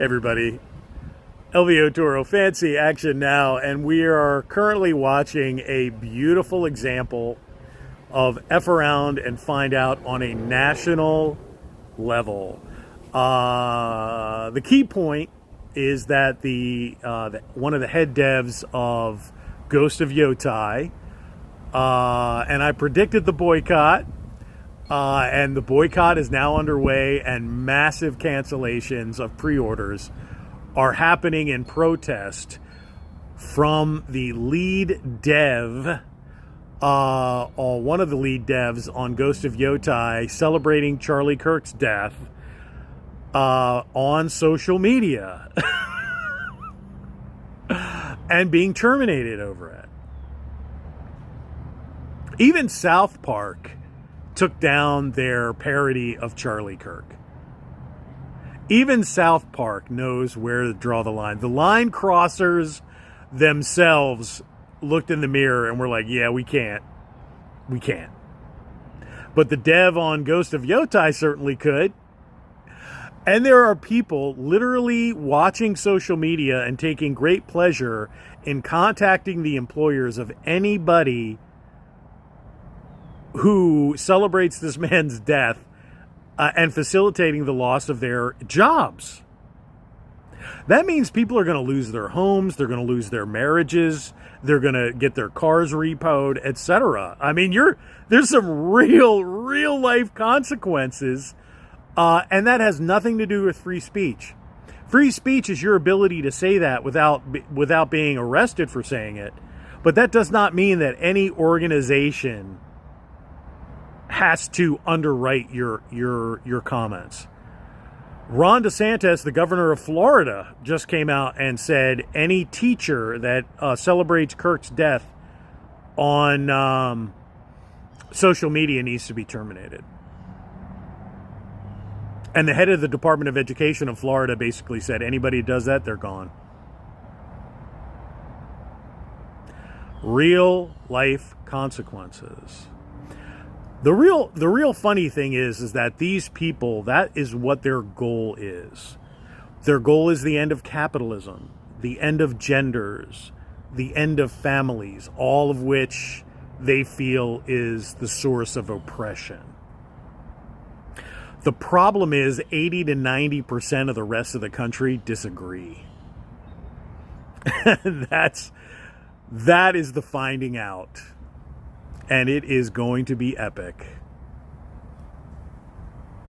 Everybody, LVO Toro Fancy Action Now, and we are currently watching a beautiful example of F around and find out on a national level. The key point is that one of the head devs of Ghost of Yotai, and I predicted the boycott, and the boycott is now underway, and massive cancellations of pre-orders are happening in protest from the lead dev, or one of the lead devs on Ghost of Yotai, celebrating charliekirk's death on social media and being terminated over it. Even South Park took down their parody of charliekirk. Even South Park knows where to draw the line. The line crossers themselves looked in the mirror and were like, yeah, we can't. We can't. But the dev on Ghost of Yotai certainly could. And there are people literally watching social media and taking great pleasure in contacting the employers of anybody who celebrates this man's death and facilitating the loss of their jobs. That means people are going to lose their homes, they're going to lose their marriages, they're going to get their cars repoed, etc. I mean, there's some real life consequences, and that has nothing to do with free speech. Free speech is your ability to say that without being arrested for saying it, but that does not mean that any organization has to underwrite your comments. Ron DeSantis, the governor of Florida, just came out and said any teacher that celebrates Kirk's death on social media needs to be terminated. And the head of the Department of Education of Florida basically said anybody who does that, they're gone. Real life consequences. The real funny thing is that these people, that is what their goal is. Their goal is the end of capitalism, the end of genders, the end of families, all of which they feel is the source of oppression. The problem is 80 to 90% of the rest of the country disagree. That is the finding out. And it is going to be epic.